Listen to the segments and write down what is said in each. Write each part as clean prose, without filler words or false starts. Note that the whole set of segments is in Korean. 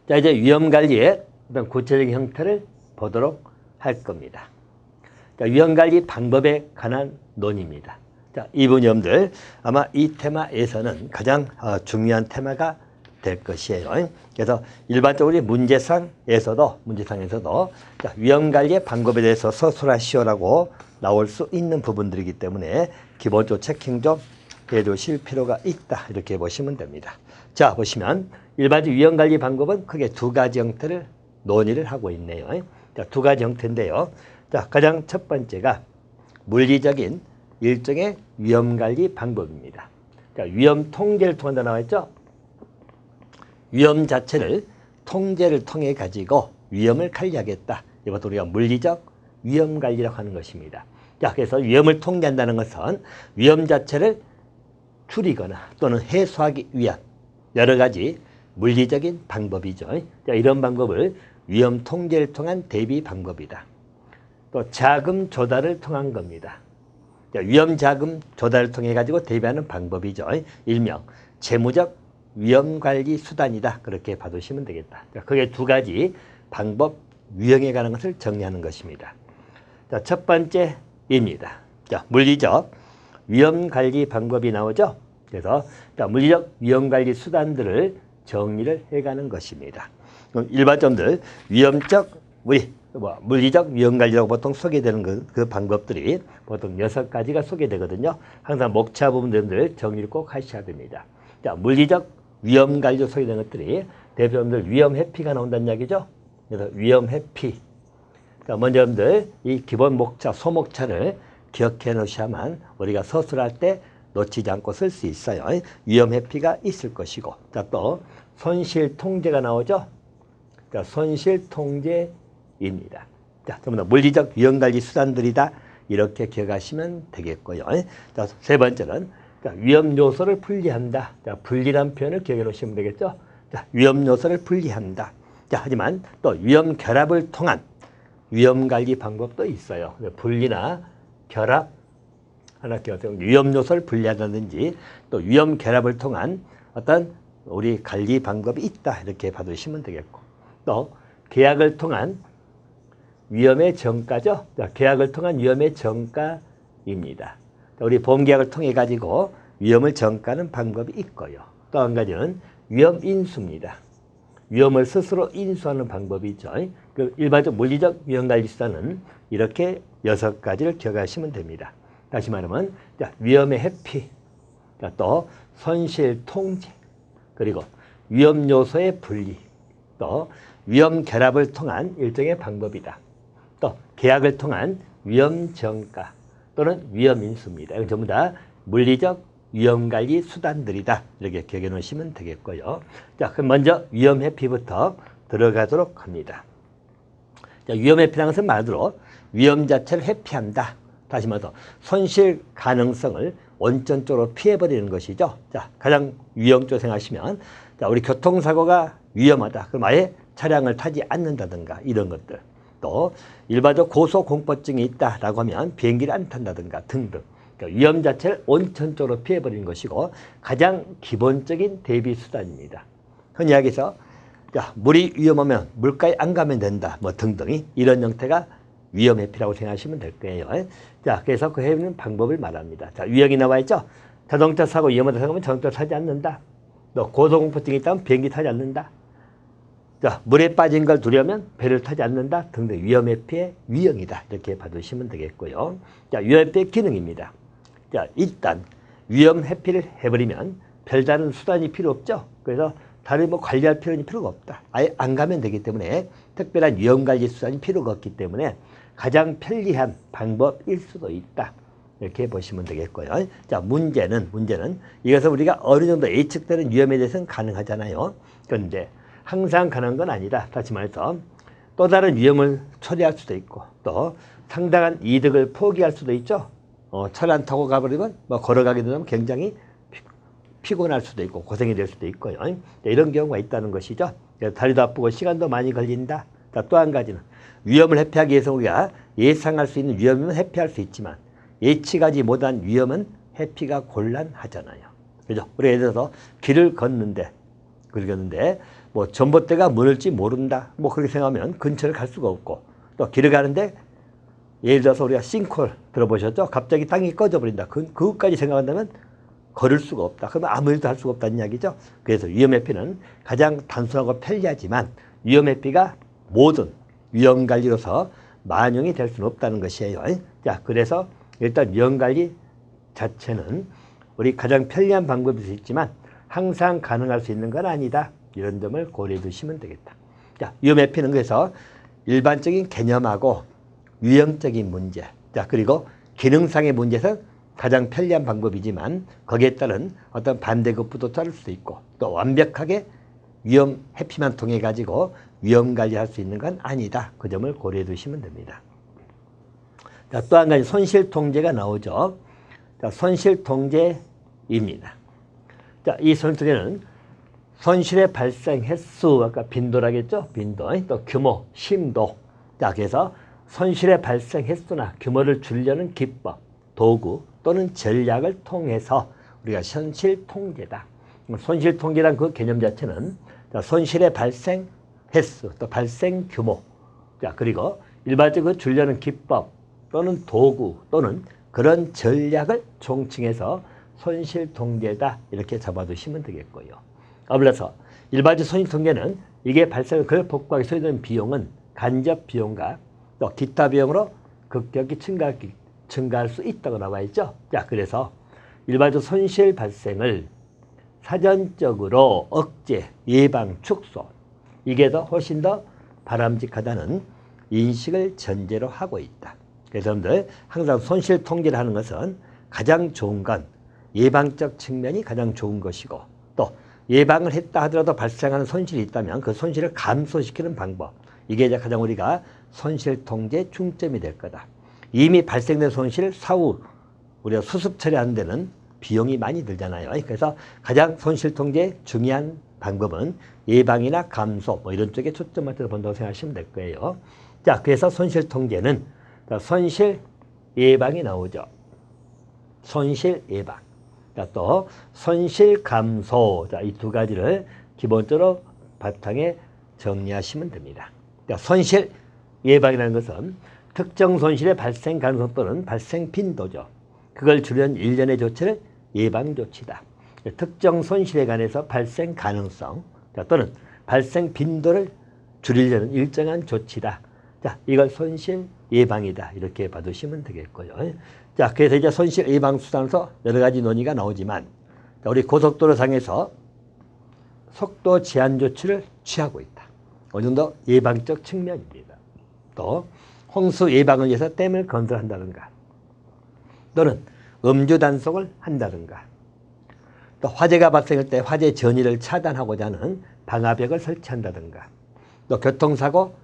자, 이제 위험관리의 어떤 구체적인 형태를 보도록 할 겁니다. 자, 위험관리 방법에 관한 논의입니다. 자, 이 부분 여러분들 아마 이 테마에서는 가장 중요한 테마가 될 것이에요. 그래서 일반적으로 문제상에서도 자, 위험관리의 방법에 대해서 서술하시오라고 나올 수 있는 부분들이기 때문에 기본적으로 체킹 좀 해두실 필요가 있다. 이렇게 보시면 됩니다. 자, 보시면 일반적 위험관리 방법은 크게 두 가지 형태를 논의를 하고 있네요. 자, 두 가지 형태인데요. 자, 가장 첫 번째가 물리적인 일종의 위험관리 방법입니다. 자, 위험 통제를 통한다 나와 있죠? 위험 자체를 통제를 통해 가지고 위험을 관리하겠다. 이것도 우리가 물리적 위험관리라고 하는 것입니다. 자, 그래서 위험을 통제한다는 것은 위험 자체를 줄이거나 또는 해소하기 위한 여러 가지 물리적인 방법이죠. 자, 이런 방법을 위험 통제를 통한 대비 방법이다. 또 자금 조달을 통한 겁니다. 자, 위험 자금 조달을 통해 가지고 대비하는 방법이죠. 일명 재무적 위험관리 수단이다. 그렇게 봐두시면 되겠다. 자, 그게 두 가지 방법 유형에 관한 것을 정리하는 것입니다. 자, 첫 번째입니다. 자, 물리적 위험관리 방법이 나오죠. 그래서 자, 물리적 위험관리 수단들을 정리를 해가는 것입니다. 그럼 일반점들 위험적 물리적 위험관리라고 보통 소개되는 그 방법들이 보통 6가지가 소개되거든요. 항상 목차 부분들 정리를 꼭 하셔야 됩니다. 자, 물리적 위험관리로 소개되는 것들이 대표님들 위험회피가 나온다는 이야기죠. 그래서 위험회피. 자, 먼저 여러분들 이 기본 목차, 소목차를 기억해 놓으셔야만 우리가 서술할 때 놓치지 않고 쓸 수 있어요. 위험회피가 있을 것이고. 자, 또 손실통제가 나오죠. 자, 손실통제입니다. 자, 전부 다 물리적 위험관리 수단들이다. 이렇게 기억하시면 되겠고요. 자, 세 번째는 자, 위험 요소를 분리한다. 자, 분리란 표현을 기억해 놓으시면 되겠죠. 자, 위험 요소를 분리한다. 자, 하지만 또 위험 결합을 통한 위험 관리 방법도 있어요. 분리나 결합 하나 기억하세요. 위험 요소를 분리한다든지 또 위험 결합을 통한 어떤 우리 관리 방법이 있다. 이렇게 봐두시면 되겠고. 또 계약을 통한 위험의 전가죠. 자, 계약을 통한 위험의 전가입니다. 우리 보험계약을 통해 가지고 위험을 전가하는 방법이 있고요. 또 한 가지는 위험 인수입니다. 위험을 스스로 인수하는 방법이죠. 그 일반적 물리적 위험관리 수단은 이렇게 6가지를 기억하시면 됩니다. 다시 말하면 자, 위험의 회피, 자, 또 손실 통제, 그리고 위험 요소의 분리, 또 위험 결합을 통한 일종의 방법이다. 또 계약을 통한 위험 전가 또는 위험 인수입니다. 이건 전부 다 물리적 위험관리 수단들이다. 이렇게 기억해 놓으시면 되겠고요. 자, 그럼 먼저 위험 회피부터 들어가도록 합니다. 자, 위험 회피라는 것은 말대로 위험 자체를 회피한다. 다시 말해서 손실 가능성을 원천적으로 피해버리는 것이죠. 자, 가장 위험적으로 생각하시면 자, 우리 교통사고가 위험하다. 그럼 아예 차량을 타지 않는다든가 이런 것들. 또 일반적 고소공포증이 있다라고 하면 비행기를 안 탄다든가 등등. 그러니까 위험 자체를 원천적으로 피해버리는 것이고 가장 기본적인 대비 수단입니다. 흔히 이야기해서 자, 물이 위험하면 물가에 안 가면 된다. 뭐 등등이 이런 형태가 위험 회피라고 생각하시면 될 거예요. 자, 그래서 그 해는 방법을 말합니다. 자, 유형이 나와 있죠. 자동차 사고 위험하다 생각하면 자동차 타지 않는다. 또 고소공포증이 있다면 비행기 타지 않는다. 자, 물에 빠진 걸 두려면 배를 타지 않는다 등등 위험 회피의 유형이다. 이렇게 봐두시면 되겠고요. 자, 위험 회피의 기능입니다. 자, 일단 위험 회피를 해버리면 별다른 수단이 필요 없죠. 그래서 다른 뭐 관리할 필요는 필요가 없다. 아예 안 가면 되기 때문에 특별한 위험 관리 수단이 필요가 없기 때문에 가장 편리한 방법일 수도 있다. 이렇게 보시면 되겠고요. 자, 문제는 이것은 우리가 어느 정도 예측되는 위험에 대해서는 가능하잖아요. 그런데 항상 가능한 건 아니다. 다시 말해서 또 다른 위험을 초래할 수도 있고 또 상당한 이득을 포기할 수도 있죠. 차를 타고 가버리면 뭐 걸어가게 되면 굉장히 피곤할 수도 있고 고생이 될 수도 있고요. 이런 경우가 있다는 것이죠. 다리도 아프고 시간도 많이 걸린다. 또 한 가지는 위험을 회피하기 위해서 우리가 예상할 수 있는 위험이면 회피할 수 있지만 예측하지 못한 위험은 회피가 곤란하잖아요. 그죠? 우리 예를 들어서 길을 걷는데 뭐 전봇대가 무너질지 모른다. 뭐 그렇게 생각하면 근처를 갈 수가 없고 또 길을 가는데 예를 들어서 우리가 싱크홀 들어보셨죠? 갑자기 땅이 꺼져버린다. 그것까지 생각한다면 걸을 수가 없다. 그러면 아무 일도 할 수가 없다는 이야기죠. 그래서 위험회피는 가장 단순하고 편리하지만 위험회피가 모든 위험관리로서 만용이 될 수는 없다는 것이에요. 자, 그래서 일단 위험관리 자체는 우리 가장 편리한 방법일 수 있지만 항상 가능할 수 있는 건 아니다. 이런 점을 고려해 두시면 되겠다. 자, 위험회피는 그래서 일반적인 개념하고 유형적인 문제, 자, 그리고 기능상의 문제에서 가장 편리한 방법이지만 거기에 따른 어떤 반대급부도 따를 수도 있고 또 완벽하게 위험 회피만 통해 가지고 위험 관리할 수 있는 건 아니다. 그 점을 고려해 두시면 됩니다. 자, 또 한 가지 손실 통제가 나오죠. 자, 손실 통제입니다. 자, 이 손실 통제는 손실의 발생 횟수, 아까 빈도라겠죠? 빈도, 또 규모, 심도. 자, 그래서 손실의 발생 횟수나 규모를 줄이려는 기법, 도구 또는 전략을 통해서 우리가 손실 통제다. 손실 통제란 그 개념 자체는 손실의 발생 횟수, 또 발생 규모, 자, 그리고 일반적으로 줄이려는 기법 또는 도구 또는 그런 전략을 총칭해서 손실 통제다. 이렇게 잡아두시면 되겠고요. 아울러서 일반적 손실 통제는 이게 발생을 그걸 복구하기 소요되는 비용은 간접 비용과 또 기타 비용으로 급격히 증가할 수 있다고 나와 있죠. 자, 그래서 일반적 손실 발생을 사전적으로 억제, 예방, 축소, 이게 더 훨씬 더 바람직하다는 인식을 전제로 하고 있다. 그래서 여러분들 항상 손실 통제를 하는 것은 가장 좋은 건 예방적 측면이 가장 좋은 것이고 또 예방을 했다 하더라도 발생하는 손실이 있다면 그 손실을 감소시키는 방법, 이게 이제 가장 우리가 손실 통제 중점이 될 거다. 이미 발생된 손실 사후 우리가 수습 처리하는 데는 비용이 많이 들잖아요. 그래서 가장 손실 통제 중요한 방법은 예방이나 감소 뭐 이런 쪽에 초점 맞춰서 본다고 생각하시면 될 거예요. 자, 그래서 손실 통제는 손실 예방이 나오죠. 손실 예방. 자, 또 손실 감소. 자, 이 두 가지를 기본적으로 바탕에 정리하시면 됩니다. 자, 손실 예방이라는 것은 특정 손실의 발생 가능성 또는 발생 빈도죠. 그걸 줄이는 일련의 조치를 예방 조치다. 특정 손실에 관해서 발생 가능성 또는 발생 빈도를 줄이려는 일정한 조치다. 자, 이걸 손실 예방이다. 이렇게 봐두시면 되겠고요. 자, 그래서 이제 손실 예방 수단에서 여러 가지 논의가 나오지만 우리 고속도로 상에서 속도 제한 조치를 취하고 있다. 어느 정도 예방적 측면입니다. 또 홍수 예방을 위해서 댐을 건설한다든가 또는 음주 단속을 한다든가 또 화재가 발생할 때 화재 전이를 차단하고자 하는 방화벽을 설치한다든가 또 교통사고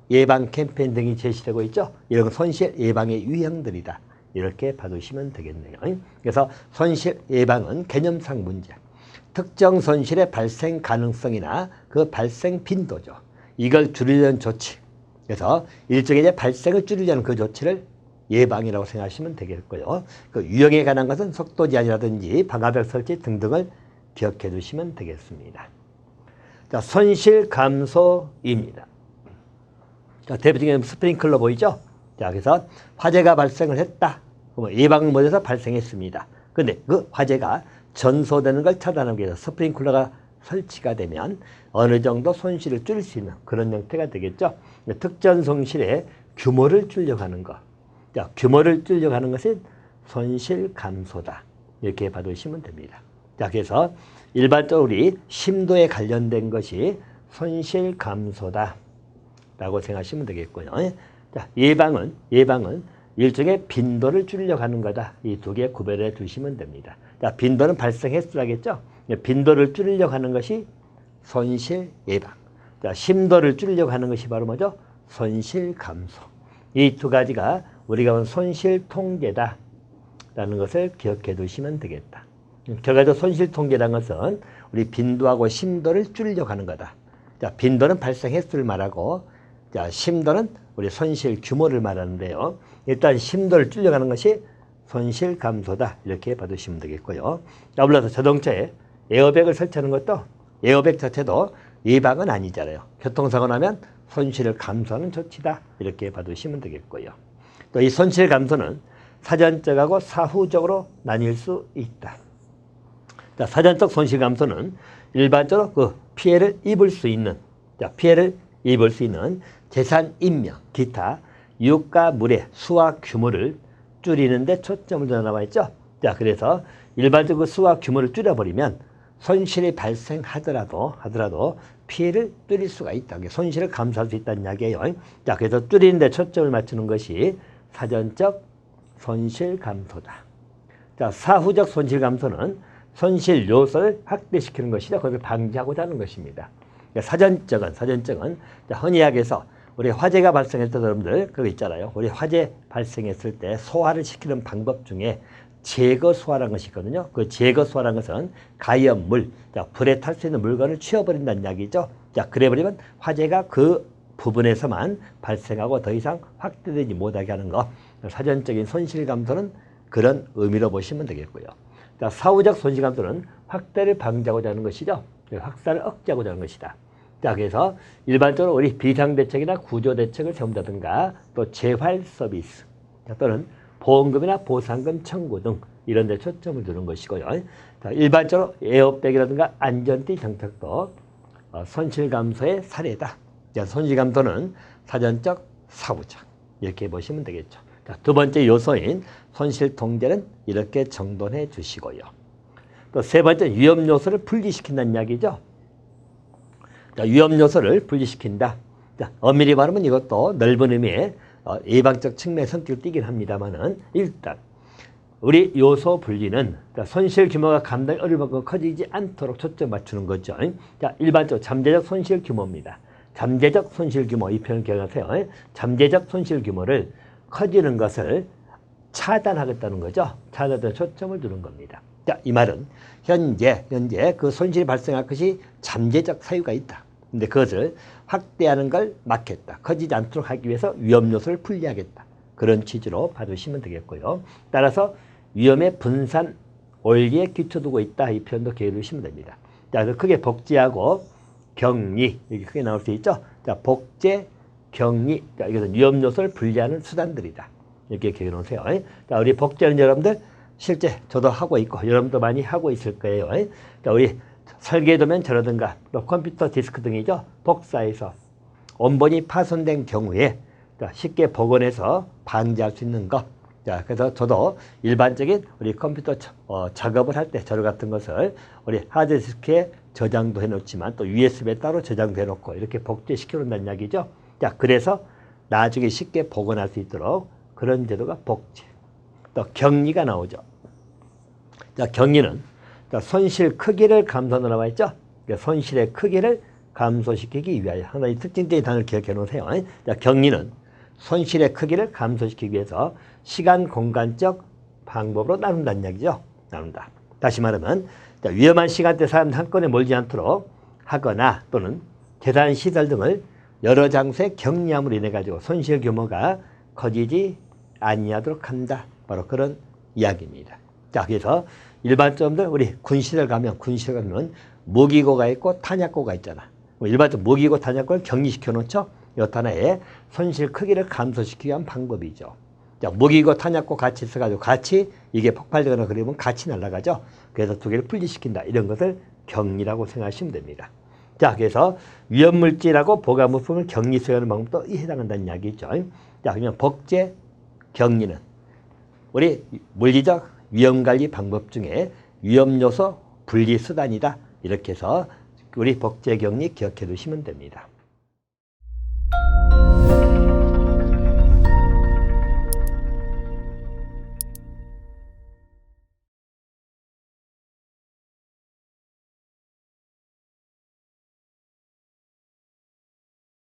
예방 캠페인 등이 제시되고 있죠. 이런 건 손실 예방의 유형들이다. 이렇게 봐두시면 되겠네요. 그래서 손실 예방은 개념상 문제, 특정 손실의 발생 가능성이나 그 발생 빈도죠. 이걸 줄이려는 조치. 그래서 일종의 이제 발생을 줄이려는 그 조치를 예방이라고 생각하시면 되겠고요. 그 유형에 관한 것은 속도 제한이라든지 방화벽 설치 등등을 기억해 두시면 되겠습니다. 자, 손실 감소입니다. 자, 대표적인 스프링클러 보이죠? 자, 그래서 화재가 발생을 했다. 예방 모드에서 발생했습니다. 근데 그 화재가 전소되는 걸 차단하기 위해서 스프링클러가 설치가 되면 어느 정도 손실을 줄일 수 있는 그런 형태가 되겠죠. 특정 손실의 규모를 줄이려고 하는 것. 자, 규모를 줄이려고 하는 것은 손실 감소다. 이렇게 봐두시면 됩니다. 자, 그래서 일반적으로 우리 심도에 관련된 것이 손실 감소다. 라고 생각하시면 되겠고요. 자, 예방은 일종의 빈도를 줄이려고 하는 거다. 이 두 개 구별해 두시면 됩니다. 자, 빈도는 발생 횟수라겠죠. 빈도를 줄이려고 하는 것이 손실 예방. 자, 심도를 줄이려고 하는 것이 바로 뭐죠? 손실 감소. 이 두 가지가 우리가 본 손실 통제다. 라는 것을 기억해 두시면 되겠다. 결과적으로 손실 통제라는 것은 우리 빈도하고 심도를 줄이려고 하는 거다. 자, 빈도는 발생 횟수를 말하고 자, 심도는 우리 손실 규모를 말하는데요. 일단 심도를 줄이려고 하는 것이 손실 감소다. 이렇게 봐두시면 되겠고요. 아울러서 자동차에 에어백을 설치하는 것도 에어백 자체도 예방은 아니잖아요. 교통사고 나면 손실을 감소하는 조치다. 이렇게 봐두시면 되겠고요. 또 이 손실 감소는 사전적하고 사후적으로 나뉠 수 있다. 자, 사전적 손실 감소는 일반적으로 그 피해를 입을 수 있는 재산 인명, 기타 유가물의 수와 규모를 줄이는 데 초점을 둬 나와 있죠. 자, 그래서 일반적으로 수와 규모를 줄여버리면 손실이 발생하더라도 피해를 줄일 수가 있다. 손실을 감소할 수 있다는 이야기예요. 자, 그래서 줄이는 데 초점을 맞추는 것이 사전적 손실 감소다. 자, 사후적 손실 감소는 손실 요소를 확대시키는 것이다. 그것을 방지하고자 하는 것입니다. 사전적은 흔히 이야기해서 우리 화재가 발생했을 때 여러분들 그거 있잖아요. 우리 화재 발생했을 때 소화를 시키는 방법 중에 제거 소화라는 것이 있거든요. 그 제거 소화라는 것은 가연물, 불에 탈 수 있는 물건을 치워버린다는 이야기죠. 자, 그래버리면 화재가 그 부분에서만 발생하고 더 이상 확대되지 못하게 하는 것. 사전적인 손실 감소는 그런 의미로 보시면 되겠고요. 자, 사후적 손실 감소는 확대를 방지하고자 하는 것이죠. 확산을 억제하고자 하는 것이다. 자, 그래서 일반적으로 우리 비상대책이나 구조대책을 세운다든가 또 재활 서비스 또는 보험금이나 보상금 청구 등 이런 데 초점을 두는 것이고요. 자, 일반적으로 에어백이라든가 안전띠 장착도 손실 감소의 사례다. 자, 손실 감소는 사전적, 사후적 이렇게 보시면 되겠죠. 자, 두 번째 요소인 손실 통제는 이렇게 정돈해 주시고요. 또 세 번째 위험 요소를 분리시킨다는 이야기죠. 자, 위험 요소를 분리시킨다. 자, 엄밀히 말하면 이것도 넓은 의미의 예방적 측면의 성격을 띠긴 합니다만은 일단 우리 요소 분리는 손실 규모가 감당이 어려울 만큼 커지지 않도록 초점 맞추는 거죠. 자, 일반적으로 잠재적 손실 규모입니다. 잠재적 손실 규모 이 표현 기억하세요. 잠재적 손실 규모를 커지는 것을 차단하겠다는 거죠. 차단에 초점을 두는 겁니다. 자, 이 말은 현재 그 손실이 발생할 것이 잠재적 사유가 있다. 근데 그것을 확대하는 걸 막겠다. 커지지 않도록 하기 위해서 위험 요소를 분리하겠다. 그런 취지로 봐두시면 되겠고요. 따라서 위험의 분산 원리에 기초두고 있다. 이 표현도 기억해두시면 됩니다. 자, 그래서 크게 복제하고 격리 이렇게 크게 나올 수 있죠. 자, 복제, 격리. 자, 이것은 위험 요소를 분리하는 수단들이다. 이렇게 기억해 놓으세요. 자, 우리 복제는 여러분들 실제 저도 하고 있고 여러분도 많이 하고 있을 거예요. 자, 우리 설계도면처라든가 또 컴퓨터 디스크 등이죠. 복사해서 원본이 파손된 경우에 쉽게 복원해서 방지할 수 있는 것. 자, 그래서 저도 일반적인 우리 컴퓨터 작업을 할 때 자료 같은 것을 우리 하드디스크에 저장도 해놓지만 또 USB에 따로 저장도 해놓고 이렇게 복제시켜 놓는다는 이야기죠. 자, 그래서 나중에 쉽게 복원할 수 있도록 그런 제도가 복제. 또 격리가 나오죠. 자, 격리는 손실 크기를 감소하는 나와 있죠. 손실의 크기를 감소시키기 위하여 하나의 특징적인 단어를 기억해 놓으세요. 자, 격리는 손실의 크기를 감소시키기 위해서 시간, 공간적 방법으로 나눈다는 이야기죠. 나눈다. 다시 말하면 위험한 시간대 사람 한 건에 몰지 않도록 하거나 또는 재산 시설 등을 여러 장소에 격리함으로 인해 가지고 손실 규모가 커지지 아니하도록 한다. 바로 그런 이야기입니다. 자, 그래서 일반적으로 우리 군시설 가면 무기고가 있고 탄약고가 있잖아. 일반적으로 무기고 탄약고를 격리시켜 놓죠. 이것 하나의 손실 크기를 감소시키기 위한 방법이죠. 자, 무기고 탄약고 같이 있어가지고 같이 이게 폭발되거나 그러면 같이 날아가죠. 그래서 두 개를 분리시킨다. 이런 것을 격리라고 생각하시면 됩니다. 자, 그래서 위험물질하고 보관물품을 격리수행하는 방법도 해당한다는 이야기죠. 자, 그러면 복제, 격리는 우리 물리적 위험관리 방법 중에 위험요소 분리수단이다. 이렇게 해서 우리 복제, 격리 기억해 두시면 됩니다.